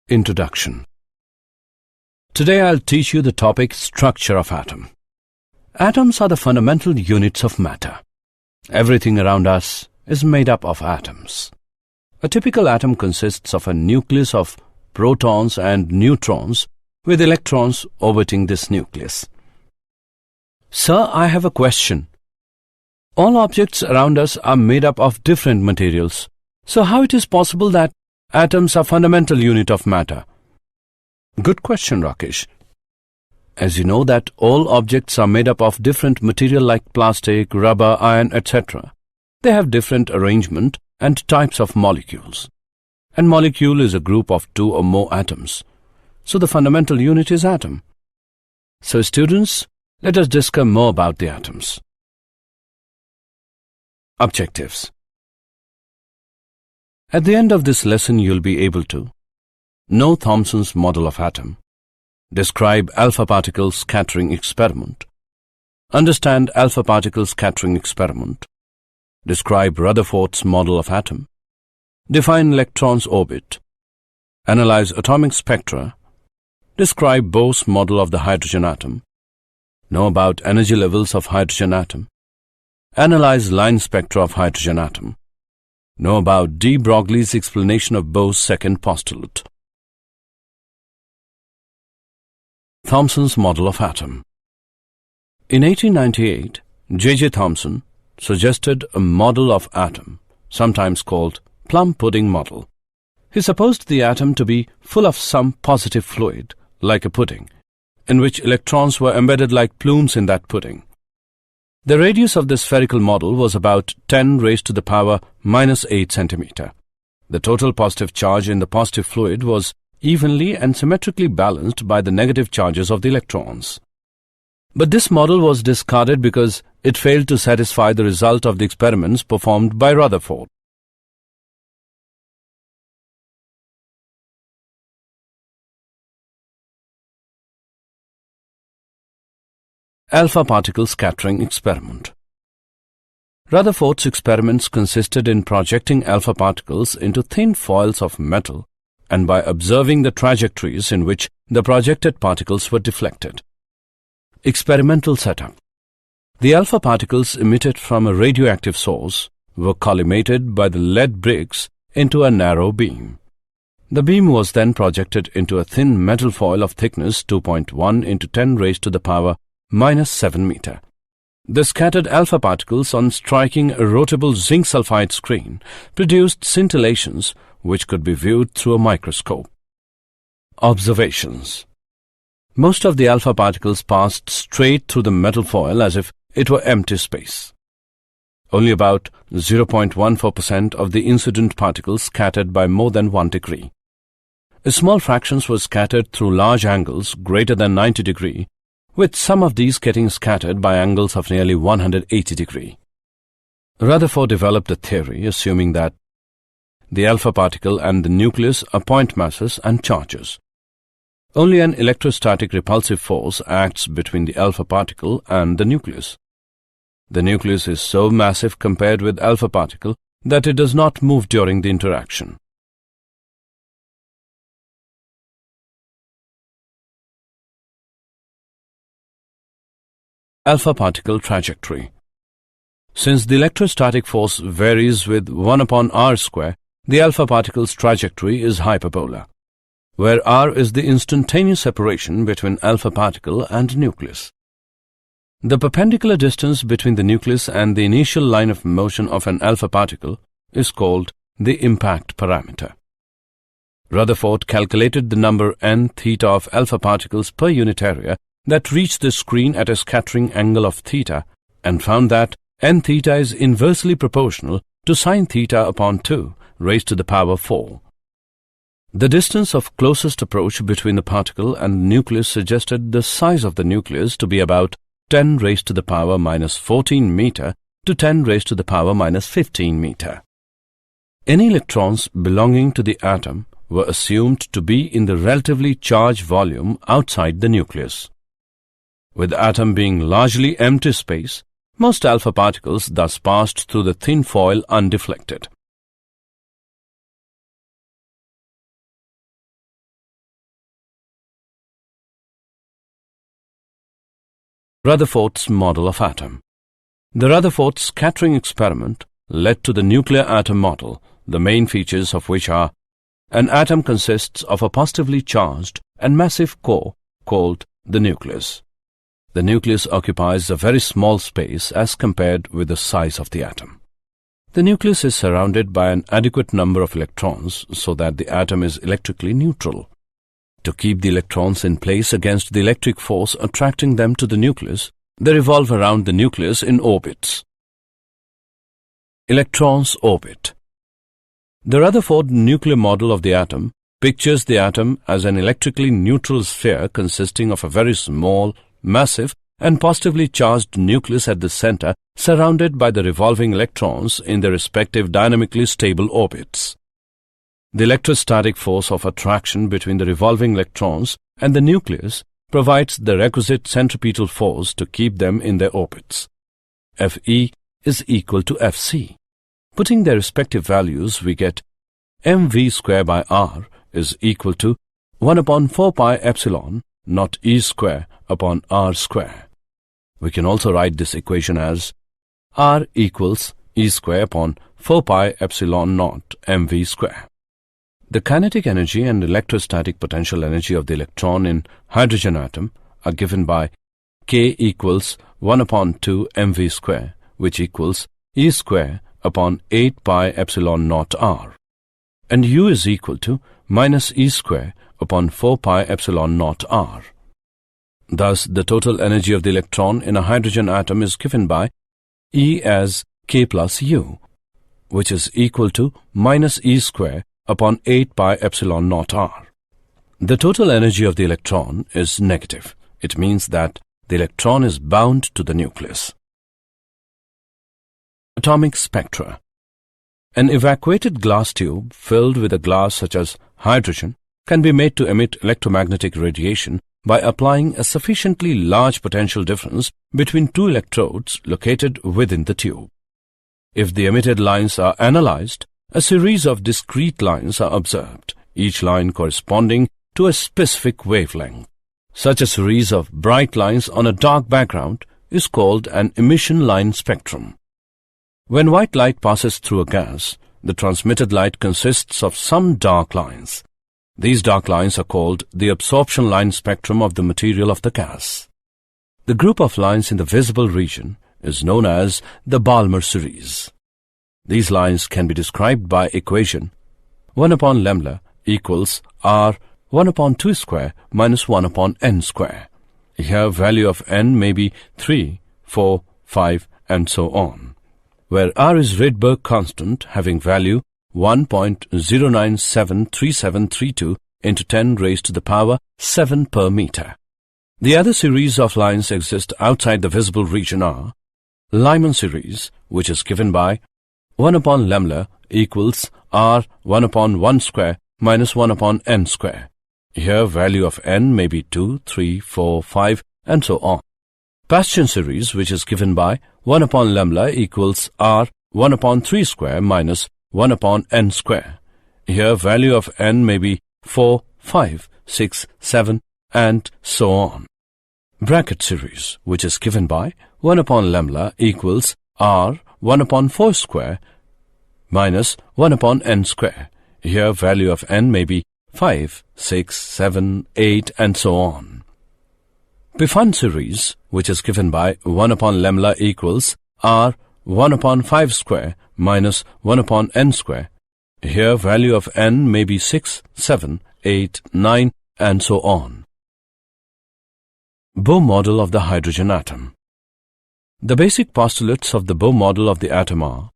Introduction. Today I'll teach you the topic structure of atom. Atoms are the fundamental units of matter. Everything around us is made up of atoms. A typical atom consists of a nucleus of protons and neutrons with electrons orbiting this nucleus. Sir, I have a question. All objects around us are made up of different materials. So how it is possible that atoms are fundamental unit of matter? Good question, Rakesh. As you know that all objects are made up of different material like plastic, rubber, iron, etc. They have different arrangement and types of molecules. And molecule is a group of two or more atoms. So the fundamental unit is atom. So students, let us discuss more about the atoms. Objectives. At the end of this lesson, you'll be able to know Thomson's model of atom, describe alpha particle scattering experiment, understand alpha particle scattering experiment, describe Rutherford's model of atom, define electron's orbit, analyze atomic spectra, describe Bohr's model of the hydrogen atom, know about energy levels of hydrogen atom, analyze line spectra of hydrogen atom, know about De-Broglie's explanation of Bohr's second postulate. Thomson's model of atom. In 1898, J. Thomson suggested a model of atom, sometimes called plum pudding model. He supposed the atom to be full of some positive fluid, like a pudding, in which electrons were embedded like plumes in that pudding. The radius of the spherical model was about 10 raised to the power minus 8 centimeter. The total positive charge in the positive fluid was evenly and symmetrically balanced by the negative charges of the electrons. But this model was discarded because it failed to satisfy the result of the experiments performed by Rutherford. Alpha particle scattering experiment. Rutherford's experiments consisted in projecting alpha particles into thin foils of metal and by observing the trajectories in which the projected particles were deflected. Experimental setup. The alpha particles emitted from a radioactive source were collimated by the lead bricks into a narrow beam. The beam was then projected into a thin metal foil of thickness 2.1 into 10 raised to the power minus 7 meter. The scattered alpha particles on striking a rotable zinc sulfide screen produced scintillations which could be viewed through a microscope. Observations. Most of the alpha particles passed straight through the metal foil as if it were empty space. Only about 0.14% of the incident particles scattered by more than 1 degree. A small fractions were scattered through large angles greater than 90 degree, with some of these getting scattered by angles of nearly 180 degree. Rutherford developed a theory assuming that the alpha particle and the nucleus are point masses and charges. Only an electrostatic repulsive force acts between the alpha particle and the nucleus. The nucleus is so massive compared with alpha particle that it does not move during the interaction. Alpha particle trajectory. Since the electrostatic force varies with 1 upon r square, the alpha particle's trajectory is hyperbola, where r is the instantaneous separation between alpha particle and nucleus. The perpendicular distance between the nucleus and the initial line of motion of an alpha particle is called the impact parameter. Rutherford calculated the number n theta of alpha particles per unit area that reach the screen at a scattering angle of theta and found that n theta is inversely proportional to sin theta upon 2 raised to the power 4. The distance of closest approach between the particle and the nucleus suggested the size of the nucleus to be about 10 raised to the power minus 14 meter to 10 raised to the power minus 15 meter. Any electrons belonging to the atom were assumed to be in the relatively charged volume outside the nucleus. With the atom being largely empty space, most alpha particles thus passed through the thin foil undeflected. Rutherford's model of atom. The Rutherford scattering experiment led to the nuclear atom model, the main features of which are: an atom consists of a positively charged and massive core called the nucleus. The nucleus occupies a very small space as compared with the size of the atom. The nucleus is surrounded by an adequate number of electrons so that the atom is electrically neutral. To keep the electrons in place against the electric force attracting them to the nucleus, they revolve around the nucleus in orbits. Electrons orbit. The Rutherford nuclear model of the atom pictures the atom as an electrically neutral sphere consisting of a very small, massive, and positively charged nucleus at the center, surrounded by the revolving electrons in their respective dynamically stable orbits. The electrostatic force of attraction between the revolving electrons and the nucleus provides the requisite centripetal force to keep them in their orbits. Fe is equal to Fc. Putting their respective values, we get mv square by r is equal to 1 upon 4 pi epsilon naught E square upon R square. We can also write this equation as R equals E square upon 4 pi epsilon naught mv square. The kinetic energy and electrostatic potential energy of the electron in hydrogen atom are given by K equals 1 upon 2 mv square, which equals E square upon 8 pi epsilon naught R, and U is equal to minus E square upon 4 pi epsilon naught R. Thus, the total energy of the electron in a hydrogen atom is given by E as K plus U, which is equal to minus E square upon 8 pi epsilon naught R. The total energy of the electron is negative. It means that the electron is bound to the nucleus. Atomic spectra. An evacuated glass tube filled with a glass such as hydrogen can be made to emit electromagnetic radiation by applying a sufficiently large potential difference between two electrodes located within the tube. If the emitted lines are analyzed, a series of discrete lines are observed, each line corresponding to a specific wavelength. Such a series of bright lines on a dark background is called an emission line spectrum. When white light passes through a gas, the transmitted light consists of some dark lines. These dark lines are called the absorption line spectrum of the material of the gas. The group of lines in the visible region is known as the Balmer series. These lines can be described by equation 1 upon lambda equals R 1 upon 2 square minus 1 upon n square. Here value of n may be 3, 4, 5 and so on, where R is Rydberg constant having value 1.0973732 into 10 raised to the power 7 per meter. The other series of lines exist outside the visible region are Lyman series, which is given by 1 upon lambda equals R 1 upon 1 square minus 1 upon n square. Here value of n may be 2, 3, 4, 5 and so on. Bastian series, which is given by 1 upon lambda equals R 1 upon 3 square minus 1 upon n square. Here value of n may be 4, 5, 6, 7 and so on. Bracket series, which is given by 1 upon lambda equals R 1 upon 4 square minus 1 upon n square. Here value of n may be 5, 6, 7, 8 and so on. Pfund series, which is given by 1 upon lambda equals R 1 upon 5 square minus 1 upon n square. Here value of n may be 6, 7, 8, 9 and so on. Bohr model of the hydrogen atom. The basic postulates of the Bohr model of the atom are: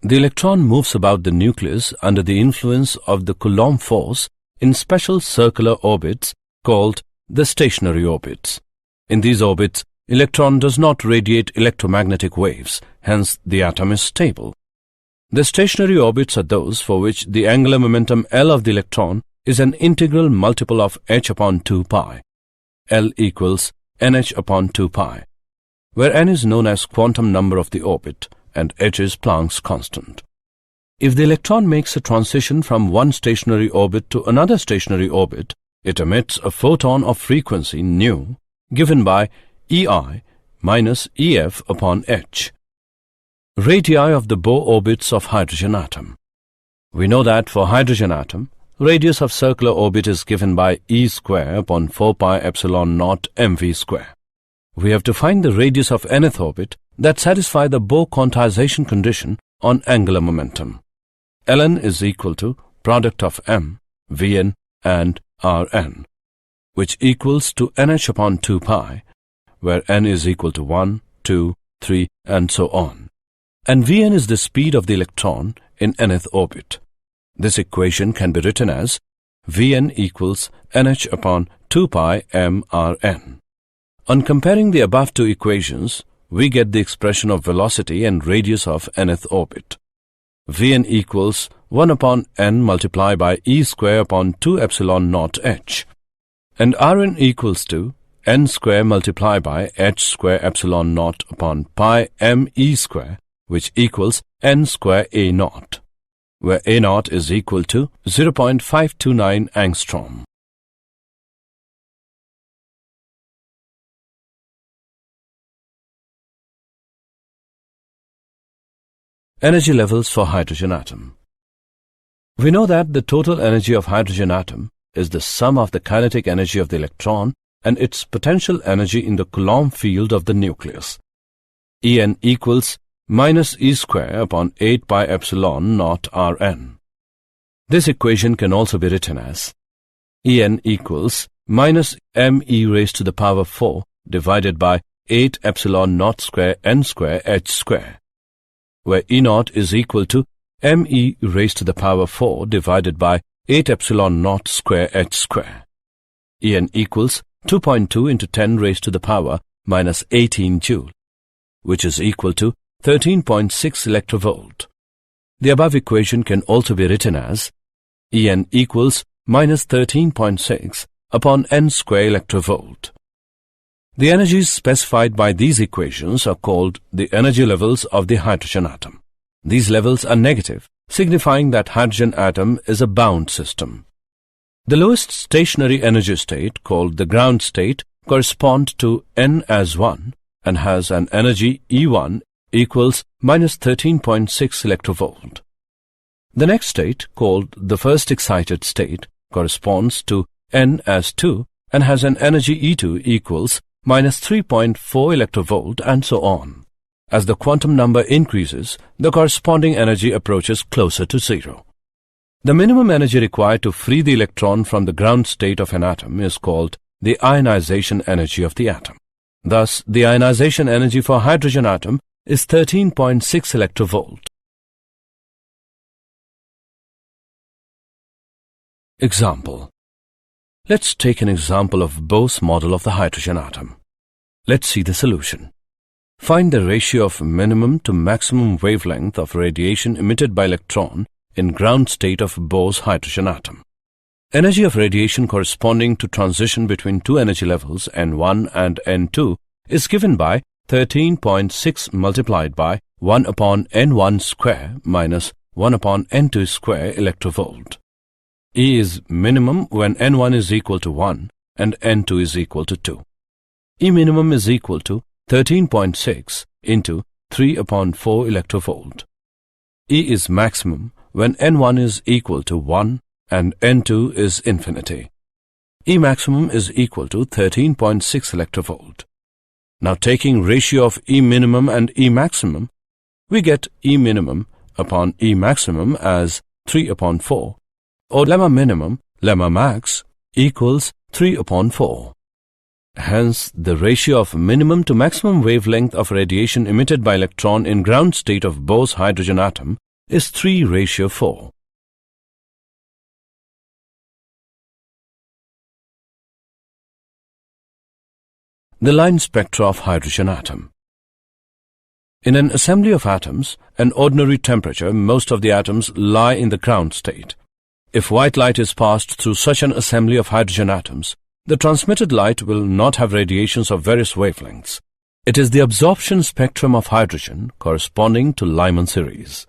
the electron moves about the nucleus under the influence of the Coulomb force in special circular orbits called the stationary orbits. In these orbits, electron does not radiate electromagnetic waves, hence the atom is stable. The stationary orbits are those for which the angular momentum L of the electron is an integral multiple of h upon 2 pi. L equals nh upon 2 pi, where n is known as quantum number of the orbit and h is Planck's constant. If the electron makes a transition from one stationary orbit to another stationary orbit, it emits a photon of frequency nu, given by EI minus EF upon h. Radii of the Bohr orbits of hydrogen atom. We know that for hydrogen atom, radius of circular orbit is given by E square upon 4 pi epsilon naught mv square. We have to find the radius of nth orbit that satisfy the Bohr quantization condition on angular momentum. Ln is equal to product of m, Vn and Rn, which equals to nh upon 2 pi, where n is equal to 1, 2, 3 and so on. And Vn is the speed of the electron in nth orbit. This equation can be written as Vn equals nh upon 2 pi mRn. On comparing the above two equations, we get the expression of velocity and radius of nth orbit. Vn equals 1 upon n multiplied by E square upon 2 epsilon naught h, and Rn equals to n square multiplied by h square epsilon naught upon pi m E square, which equals n square A naught, where A naught is equal to 0.529 angstrom. Energy levels for hydrogen atom. We know that the total energy of hydrogen atom is the sum of the kinetic energy of the electron and its potential energy in the Coulomb field of the nucleus. En equals minus E square upon 8 pi epsilon naught Rn. This equation can also be written as En equals minus me raised to the power 4 divided by 8 epsilon naught square n square h square, where E naught is equal to me raised to the power 4 divided by 8 epsilon naught square h square. En equals 2.2 into 10 raised to the power minus 18 joule, which is equal to 13.6 electrovolt. The above equation can also be written as En equals minus 13.6 upon n square electrovolt. The energies specified by these equations are called the energy levels of the hydrogen atom. These levels are negative, signifying that hydrogen atom is a bound system. The lowest stationary energy state, called the ground state, corresponds to n as 1 and has an energy E1 equals minus 13.6 electrovolt. The next state, called the first excited state, corresponds to n as 2 and has an energy E2 equals minus 3.4 electrovolt and so on. As the quantum number increases, the corresponding energy approaches closer to zero. The minimum energy required to free the electron from the ground state of an atom is called the ionization energy of the atom. Thus, the ionization energy for hydrogen atom is 13.6 electrovolt. Example. Let's take an example of Bohr's model of the hydrogen atom. Let's see the solution. Find the ratio of minimum to maximum wavelength of radiation emitted by electron in ground state of Bohr's hydrogen atom. Energy of radiation corresponding to transition between two energy levels N1 and N2 is given by 13.6 multiplied by 1 upon N1 square minus 1 upon N2 square electrovolt. E is minimum when N1 is equal to 1 and N2 is equal to 2. E minimum is equal to 13.6 into 3 upon 4 electrovolt. E is maximum when N1 is equal to 1 and N2 is infinity. E maximum is equal to 13.6 electrovolt. Now taking ratio of E minimum and E maximum, we get E minimum upon E maximum as 3 upon 4, or lemma minimum, lemma max equals 3 upon 4. Hence, the ratio of minimum to maximum wavelength of radiation emitted by electron in ground state of Bohr's hydrogen atom is 3:4. The line spectra of hydrogen atom. In an assembly of atoms, an ordinary temperature, most of the atoms lie in the ground state. If white light is passed through such an assembly of hydrogen atoms, the transmitted light will not have radiations of various wavelengths. It is the absorption spectrum of hydrogen corresponding to Lyman series.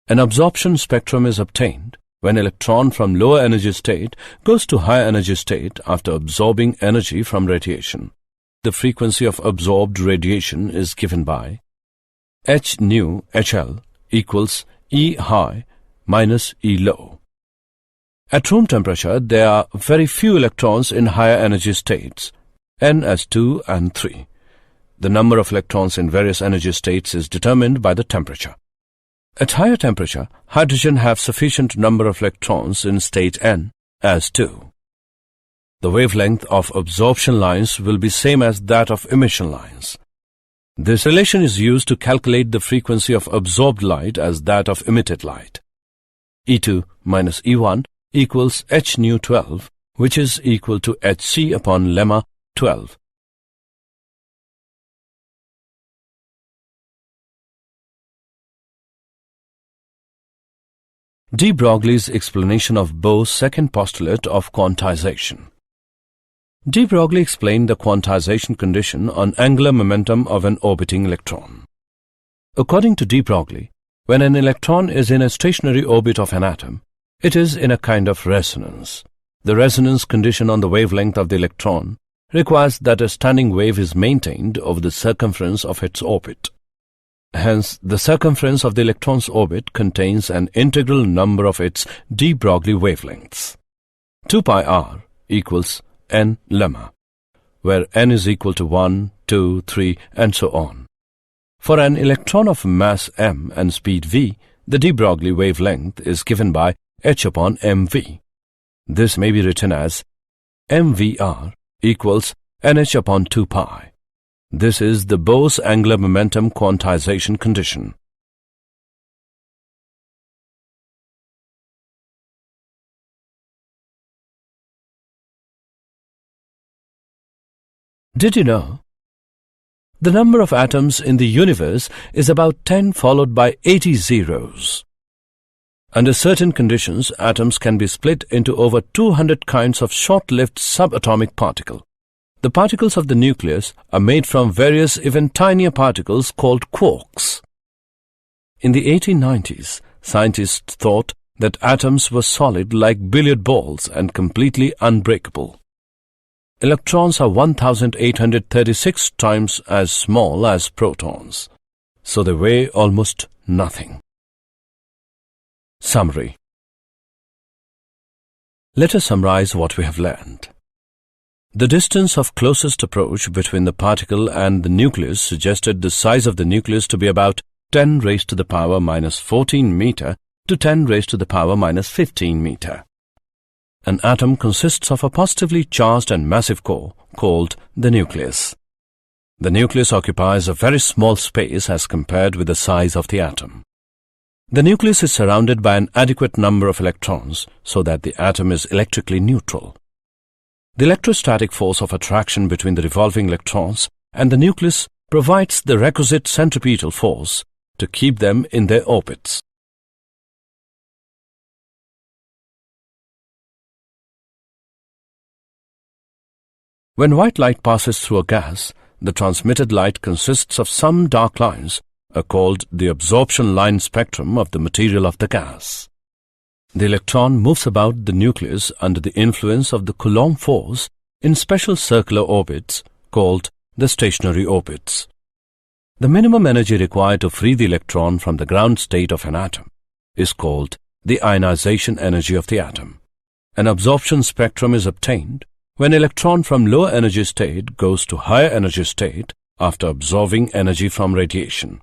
An absorption spectrum is obtained when electron from lower energy state goes to higher energy state after absorbing energy from radiation. the frequency of absorbed radiation is given by h nu HL equals E high minus E low. At room temperature, there are very few electrons in higher energy states, n as 2 and 3. The number of electrons in various energy states is determined by the temperature. At higher temperature, hydrogen have sufficient number of electrons in state n as 2. The wavelength of absorption lines will be same as that of emission lines. This relation is used to calculate the frequency of absorbed light as that of emitted light. E2 minus E1 equals h nu 12, which is equal to hc upon lemma 12. De-Broglie's explanation of Bohr's second postulate of quantization. De-Broglie explained the quantization condition on angular momentum of an orbiting electron. According to De-Broglie, when an electron is in a stationary orbit of an atom, it is in a kind of resonance. The resonance condition on the wavelength of the electron requires that a standing wave is maintained over the circumference of its orbit. Hence, the circumference of the electron's orbit contains an integral number of its De-Broglie wavelengths. 2 pi r equals n lemma, where n is equal to 1, 2, 3, and so on. For an electron of mass m and speed v, the De-Broglie wavelength is given by h upon mv. This may be written as mvr equals nh upon 2 pi. This is the Bohr's angular momentum quantization condition. Did you know? The number of atoms in the universe is about 10 followed by 80 zeros. Under certain conditions, atoms can be split into over 200 kinds of short-lived subatomic particles. The particles of the nucleus are made from various even tinier particles called quarks. In the 1890s, scientists thought that atoms were solid like billiard balls and completely unbreakable. Electrons are 1,836 times as small as protons, so they weigh almost nothing. Summary. Let us summarize what we have learned. The distance of closest approach between the particle and the nucleus suggested the size of the nucleus to be about 10 raised to the power minus 14 meter to 10 raised to the power minus 15 meter. An atom consists of a positively charged and massive core called the nucleus. The nucleus occupies a very small space as compared with the size of the atom. The nucleus is surrounded by an adequate number of electrons so that the atom is electrically neutral. The electrostatic force of attraction between the revolving electrons and the nucleus provides the requisite centripetal force to keep them in their orbits. When white light passes through a gas, the transmitted light consists of some dark lines, called the absorption line spectrum of the material of the gas. The electron moves about the nucleus under the influence of the Coulomb force in special circular orbits called the stationary orbits. The minimum energy required to free the electron from the ground state of an atom is called the ionization energy of the atom. An absorption spectrum is obtained when electron from lower energy state goes to higher energy state after absorbing energy from radiation.